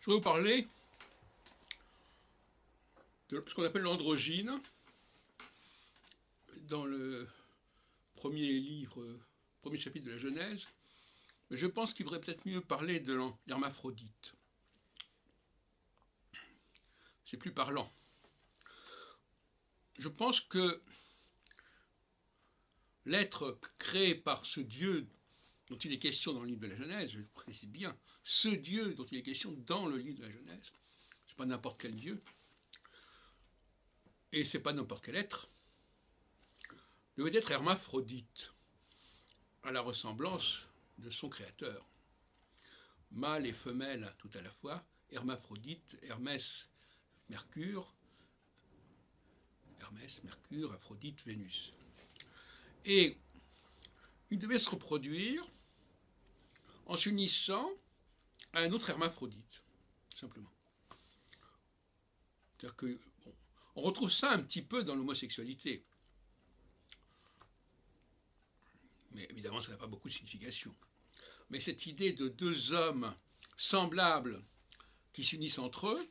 voudrais vous parler de ce qu'on appelle l'androgyne dans le premier chapitre de la Genèse, mais je pense qu'il vaudrait peut-être mieux parler de l'hermaphrodite. C'est plus parlant. Je pense que l'être créé par ce Dieu dont il est question dans le livre de la Genèse, je précise bien, ce Dieu dont il est question dans le livre de la Genèse, c'est pas n'importe quel Dieu, et c'est pas n'importe quel être, devait être hermaphrodite, à la ressemblance de son créateur. Mâle et femelle tout à la fois, hermaphrodite, Hermès, Mercure, Aphrodite, Vénus. Et il devait se reproduire en s'unissant à un autre hermaphrodite, simplement. C'est-à-dire que, on retrouve ça un petit peu dans l'homosexualité. Mais évidemment, ça n'a pas beaucoup de signification. Mais cette idée de deux hommes semblables qui s'unissent entre eux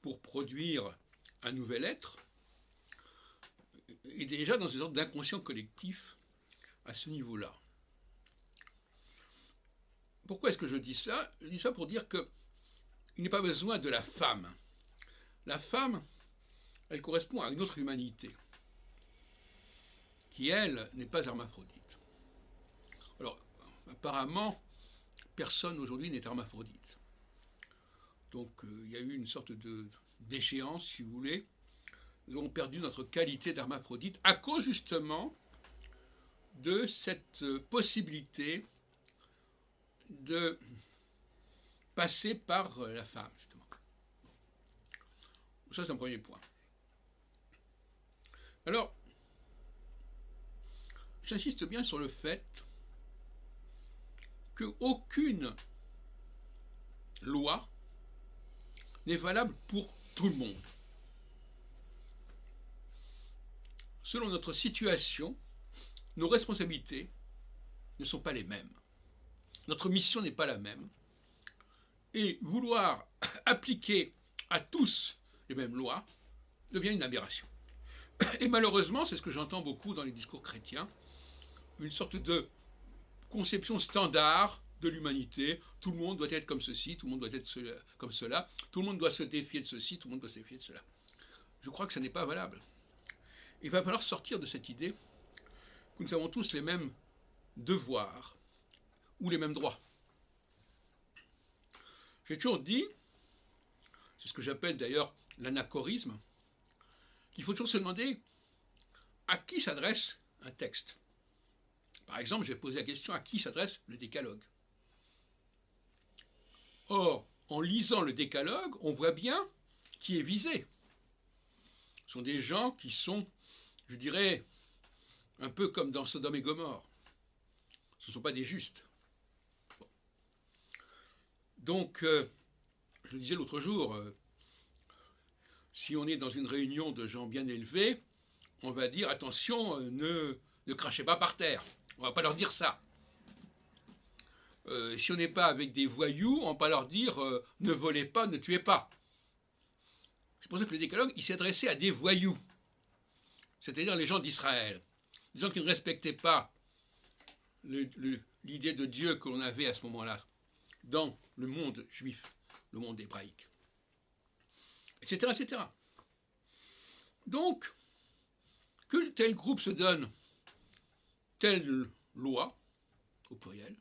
pour produire un nouvel être est déjà dans une sorte d'inconscient collectif à ce niveau-là. Pourquoi est-ce que je dis ça? Je dis ça pour dire qu'il n'est pas besoin de la femme. La femme, elle correspond à une autre humanité, qui, elle, n'est pas hermaphrodite. Alors, apparemment, personne aujourd'hui n'est hermaphrodite. Donc, il y a eu une sorte d'échéance, si vous voulez. Nous avons perdu notre qualité d'hermaphrodite à cause, justement, de cette possibilité de passer par la femme, justement. Ça, c'est un premier point. Alors, j'insiste bien sur le fait qu'aucune loi n'est valable pour tout le monde. Selon notre situation, nos responsabilités ne sont pas les mêmes. Notre mission n'est pas la même. Et vouloir appliquer à tous les mêmes lois devient une aberration. Et malheureusement, c'est ce que j'entends beaucoup dans les discours chrétiens, une sorte de conception standard de l'humanité. Tout le monde doit être comme ceci, tout le monde doit être comme cela, tout le monde doit se défier de ceci, tout le monde doit se défier de cela. Je crois que ça n'est pas valable. Il va falloir sortir de cette idée que nous avons tous les mêmes devoirs ou les mêmes droits. J'ai toujours dit, c'est ce que j'appelle d'ailleurs l'anachorisme, qu'il faut toujours se demander à qui s'adresse un texte. Par exemple, j'ai posé la question à qui s'adresse le décalogue. Or, en lisant le décalogue, on voit bien qui est visé. Ce sont des gens qui sont, je dirais, un peu comme dans Sodome et Gomorrhe. Ce ne sont pas des justes. Bon. Donc, je le disais l'autre jour, si on est dans une réunion de gens bien élevés, on va dire, attention, ne crachez pas par terre. On ne va pas leur dire ça. Si on n'est pas avec des voyous, on ne va pas leur dire, ne volez pas, ne tuez pas. C'est pour ça que le décalogue, il s'est adressé à des voyous, c'est-à-dire les gens d'Israël, des gens qui ne respectaient pas l'idée de Dieu que l'on avait à ce moment-là, dans le monde juif, le monde hébraïque, etc., etc. Donc, que tel groupe se donne telle loi, au pluriel,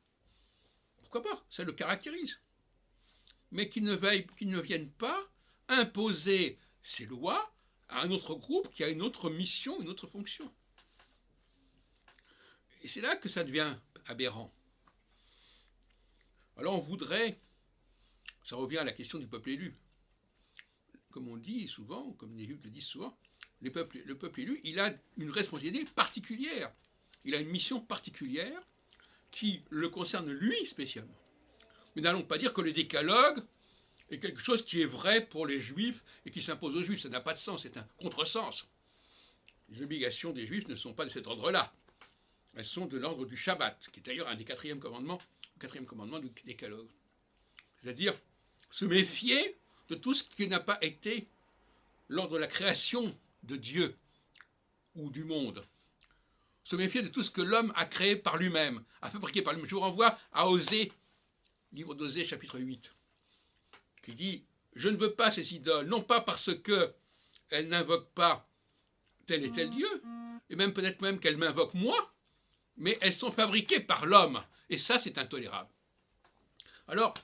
pourquoi pas, ça le caractérise, mais qu'il ne vienne pas imposer ces lois à un autre groupe qui a une autre mission, une autre fonction. Et c'est là que ça devient aberrant. Alors on voudrait, ça revient à la question du peuple élu. Comme on dit souvent, comme les Juifs le disent souvent, le peuple élu, il a une responsabilité particulière. Il a une mission particulière qui le concerne lui spécialement. Mais n'allons pas dire que le décalogue est quelque chose qui est vrai pour les Juifs et qui s'impose aux Juifs. Ça n'a pas de sens, c'est un contresens. Les obligations des Juifs ne sont pas de cet ordre-là. Elles sont de l'ordre du Shabbat, qui est d'ailleurs un des quatrième commandements du décalogue. C'est-à-dire se méfier de tout ce qui n'a pas été lors de la création de Dieu ou du monde. Se méfier de tout ce que l'homme a créé par lui-même, a fabriqué par lui-même. Je vous renvoie à Osée, livre d'Osée, chapitre 8, qui dit « Je ne veux pas ces idoles, non pas parce qu'elles n'invoquent pas tel et tel Dieu, et même peut-être même qu'elles m'invoquent moi, mais elles sont fabriquées par l'homme. Et ça, c'est intolérable. » Alors,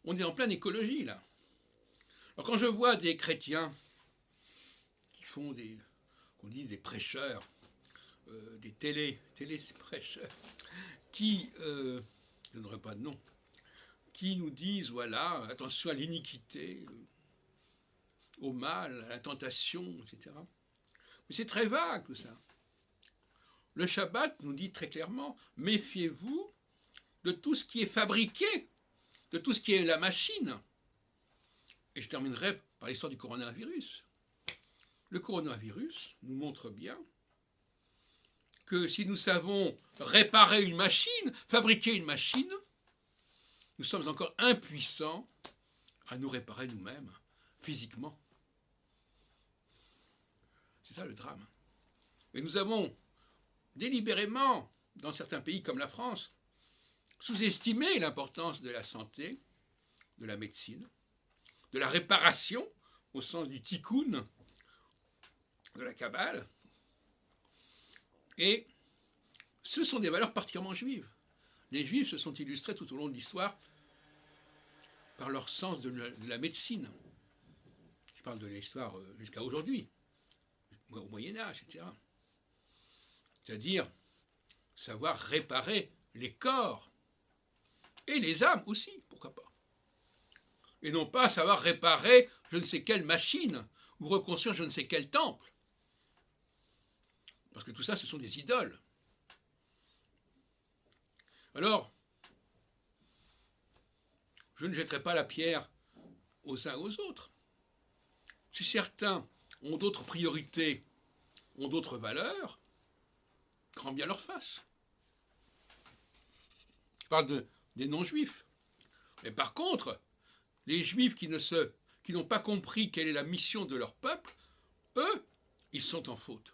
on est en pleine écologie, là. Alors, quand je vois des chrétiens qui font qu'on dit des prêcheurs, des téléprêcheurs, qui, je n'aurai pas de nom, qui nous disent, voilà, attention à l'iniquité, au mal, à la tentation, etc. Mais c'est très vague, tout ça. Le Shabbat nous dit très clairement, méfiez-vous de tout ce qui est fabriqué, de tout ce qui est la machine. Et je terminerai par l'histoire du coronavirus. Le coronavirus nous montre bien que si nous savons réparer une machine, fabriquer une machine, nous sommes encore impuissants à nous réparer nous-mêmes, physiquement. C'est ça le drame. Et nous avons délibérément, dans certains pays comme la France, sous-estimé l'importance de la santé, de la médecine, de la réparation, au sens du tikkun, de la Kabbale. Et ce sont des valeurs particulièrement juives. Les Juifs se sont illustrés tout au long de l'histoire par leur sens de la médecine. Je parle de l'histoire jusqu'à aujourd'hui, au Moyen-Âge, etc. C'est-à-dire savoir réparer les corps et les âmes aussi, pourquoi pas. Et non pas savoir réparer je ne sais quelle machine ou reconstruire je ne sais quel temple. Parce que tout ça, ce sont des idoles. Alors, je ne jetterai pas la pierre aux uns aux autres. Si certains ont d'autres priorités, ont d'autres valeurs, grand bien leur face. Je parle des non-juifs. Mais par contre, les juifs qui n'ont pas compris quelle est la mission de leur peuple, eux, ils sont en faute.